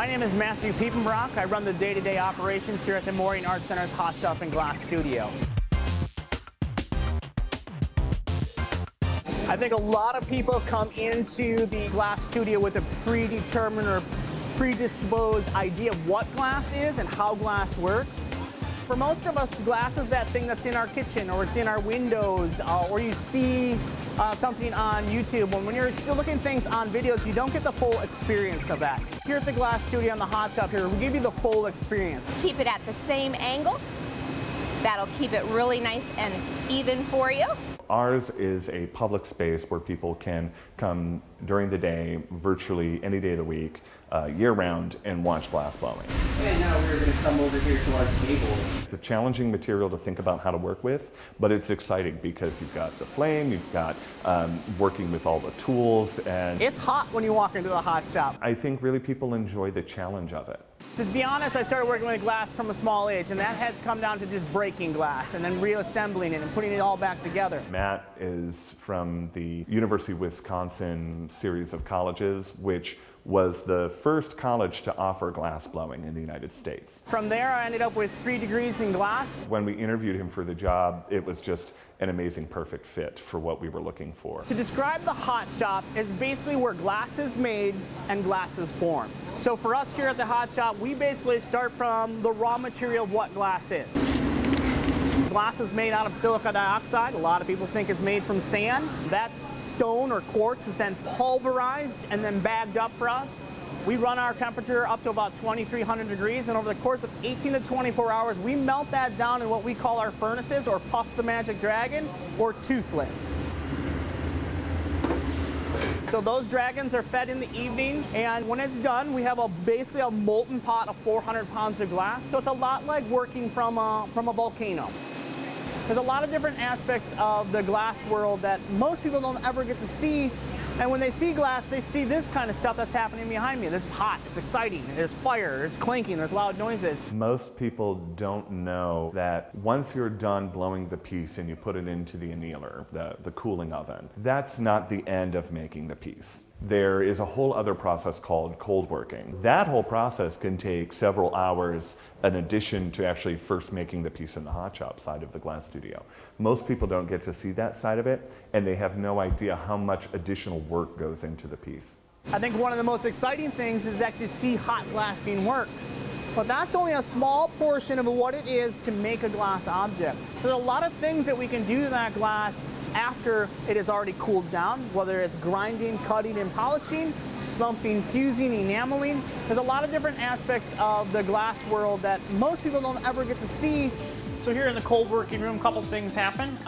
My name is Matthew Piepenbrock. I run the day-to-day operations here at the Morean Art Center's Hot Shop and Glass Studio. I think a lot of people come into the glass studio with a predetermined or predisposed idea of what glass is and how glass works. For most of us, glass is that thing that's in our kitchen, or it's in our windows, or you see something on YouTube. When you're still looking at things on videos, you don't get the full experience of that. Here at the Glass Studio and the Hot Shop here, we give you the full experience. Keep it at the same angle. That'll keep it really nice and even for you. Ours is a public space where people can come during the day, virtually any day of the week, year-round, and watch glass blowing. And now we're going to come over here to our table. It's a challenging material to think about how to work with, but it's exciting because you've got the flame, you've got working with all the tools, and It's hot when you walk into the Hot Shop. I think really people enjoy the challenge of it. To be honest, I started working with glass from a small age, and that had come down to just breaking glass and then reassembling it and putting it all back together. Matt is from the University of Wisconsin series of colleges, which was the first college to offer glass blowing in the United States. From there, I ended up with 3 degrees in glass. When we interviewed him for the job, it was just an amazing, perfect fit for what we were looking for. To describe the Hot Shop is basically where glass is made and glass is formed. So for us here at the Hot Shop, we basically start from the raw material of what glass is. Glass is made out of silica dioxide. A lot of people think it's made from sand. That stone or quartz is then pulverized and then bagged up for us. We run our temperature up to about 2,300 degrees, and over the course of 18 to 24 hours, we melt that down in what we call our furnaces, or Puff the Magic Dragon, or Toothless. So those dragons are fed in the evening, and when it's done, we have basically a molten pot of 400 pounds of glass. So it's a lot like working from a volcano. There's a lot of different aspects of the glass world that most people don't ever get to see. And when they see glass, they see this kind of stuff that's happening behind me. This is hot, it's exciting, there's fire, there's clinking, there's loud noises. Most people don't know that once you're done blowing the piece and you put it into the annealer, the cooling oven, that's not the end of making the piece. There is a whole other process called cold working. That whole process can take several hours in addition to actually first making the piece in the hot shop side of the glass studio. Most people don't get to see that side of it, and they have no idea how much additional work goes into the piece. I think one of the most exciting things is actually see hot glass being worked. But that's only a small portion of what it is to make a glass object. There's a lot of things that we can do to that glass after it has already cooled down, whether it's grinding, cutting, and polishing, slumping, fusing, enameling. There's a lot of different aspects of the glass world that most people don't ever get to see. So here in the cold working room, a couple things happen.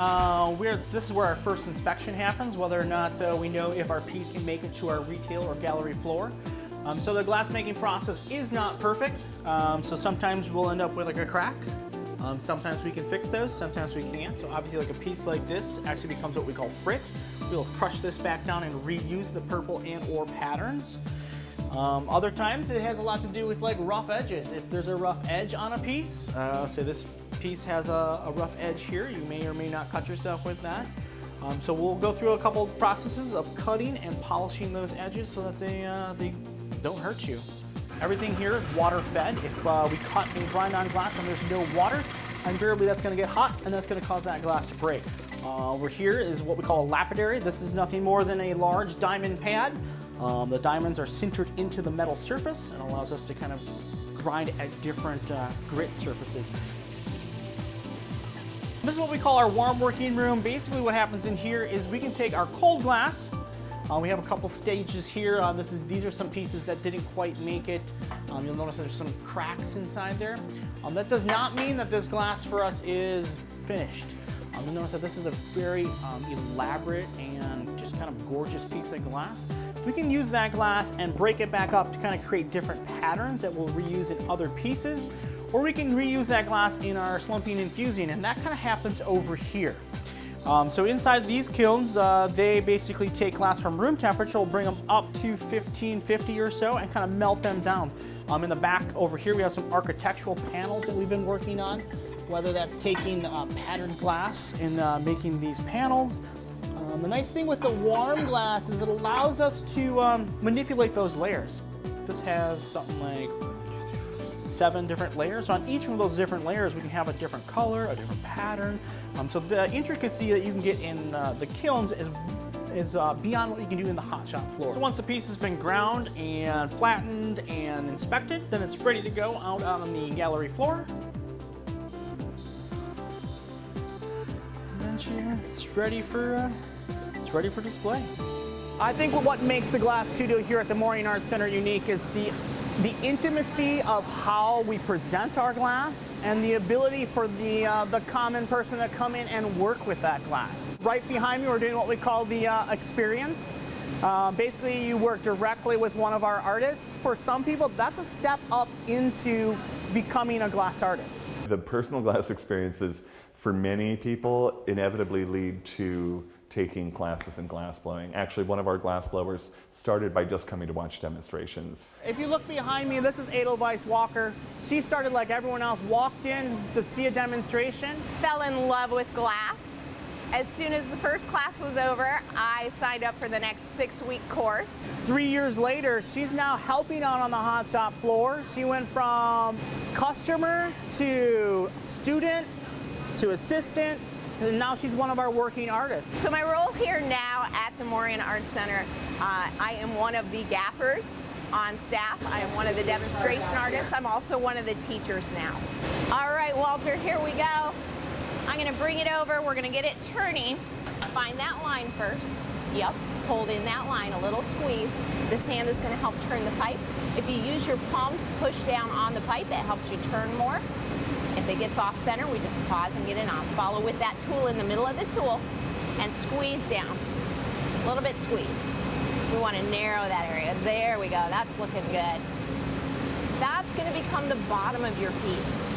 This is where our first inspection happens, whether or not we know if our piece can make it to our retail or gallery floor. So the glass making process is not perfect. So sometimes we'll end up with like a crack. Sometimes we can fix those, sometimes we can't. So obviously like a piece like this actually becomes what we call frit. We'll crush this back down and reuse the purple and or patterns. Other times it has a lot to do with like rough edges. If there's a rough edge on a piece, say this piece has a rough edge here, you may or may not cut yourself with that. So we'll go through a couple processes of cutting and polishing those edges so that they don't hurt you. Everything here is water fed. If we cut and grind on glass and there's no water, invariably that's going to get hot and that's going to cause that glass to break. Over here is what we call a lapidary. This is nothing more than a large diamond pad. The diamonds are sintered into the metal surface and allows us to kind of grind at different grit surfaces. This is what we call our warm working room. Basically what happens in here is we can take our cold glass. We have a couple stages here. These are some pieces that didn't quite make it. You'll notice there's some cracks inside there. That does not mean that this glass for us is finished. You'll notice that this is a very elaborate and just kind of gorgeous piece of glass. We can use that glass and break it back up to kind of create different patterns that we'll reuse in other pieces, or we can reuse that glass in our slumping and fusing, and that kind of happens over here. So inside these kilns, they basically take glass from room temperature, we'll bring them up to 1550 or so and kind of melt them down. In the back over here, we have some architectural panels that we've been working on, whether that's taking patterned glass and making these panels. The nice thing with the warm glass is it allows us to manipulate those layers. This has something like 7 different layers. On each one of those different layers, we can have a different color, a different pattern. So the intricacy that you can get in the kilns is beyond what you can do in the hot shop floor. So once the piece has been ground and flattened and inspected, then it's ready to go out on the gallery floor. And then it's ready for display. I think what makes the glass studio here at the Morean Art Center unique is the intimacy of how we present our glass and the ability for the common person to come in and work with that glass. Right behind me, we're doing what we call the experience. Basically, you work directly with one of our artists. For some people, that's a step up into becoming a glass artist. The personal glass experiences, for many people, inevitably lead to taking classes in glass blowing. Actually, one of our glass blowers started by just coming to watch demonstrations. If you look behind me, this is Edelweiss Walker. She started like everyone else, walked in to see a demonstration. Fell in love with glass. As soon as the first class was over, I signed up for the next 6-week course. 3 years later, she's now helping out on the hot shop floor. She went from customer to student to assistant, and now she's one of our working artists. So my role here now at the Morean Art Center, I am one of the gaffers on staff. I am one of the demonstration artists. I'm also one of the teachers now. All right, Walter, here we go. I'm gonna bring it over. We're gonna get it turning. Find that line first. Yep, hold in that line, a little squeeze. This hand is gonna help turn the pipe. If you use your palm to push down on the pipe, it helps you turn more. If it gets off center, we just pause and get it on. Follow with that tool in the middle of the tool and squeeze down. A little bit squeezed. We want to narrow that area. There we go. That's looking good. That's going to become the bottom of your piece.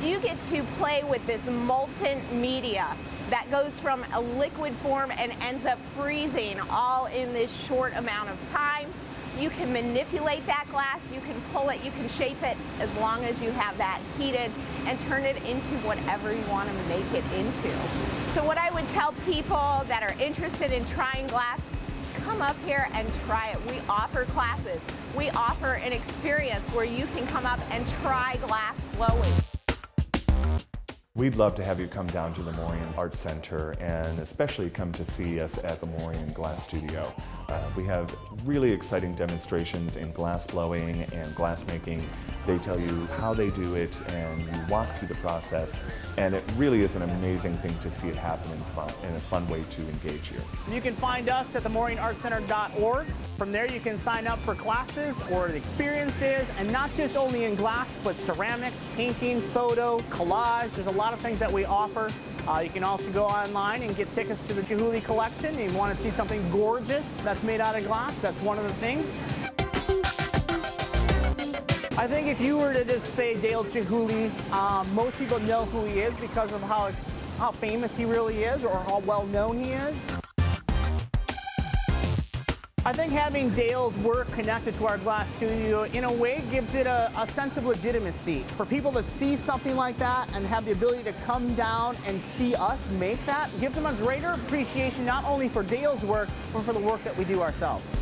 You get to play with this molten media that goes from a liquid form and ends up freezing all in this short amount of time. You can manipulate that glass, you can pull it, you can shape it as long as you have that heated and turn it into whatever you want to make it into. So what I would tell people that are interested in trying glass, come up here and try it. We offer classes. We offer an experience where you can come up and try glass blowing. We'd love to have you come down to the Morean Art Center and especially come to see us at the Morean Glass Studio. We have really exciting demonstrations in glass blowing and glass making. They tell you how they do it and you walk through the process, and it really is an amazing thing to see it happen in a fun way to engage here. You can find us at themoreanartcenter.org. From there you can sign up for classes or experiences, and not just only in glass, but ceramics, painting, photo, collage. There's a lot of things that we offer. You can also go online and get tickets to the Chihuly collection. If you want to see something gorgeous that's made out of glass, that's one of the things. I think if you were to just say Dale Chihuly, most people know who he is because of how famous he really is or how well known he is. I think having Dale's work connected to our glass studio in a way gives it a sense of legitimacy. For people to see something like that and have the ability to come down and see us make that gives them a greater appreciation not only for Dale's work, but for the work that we do ourselves.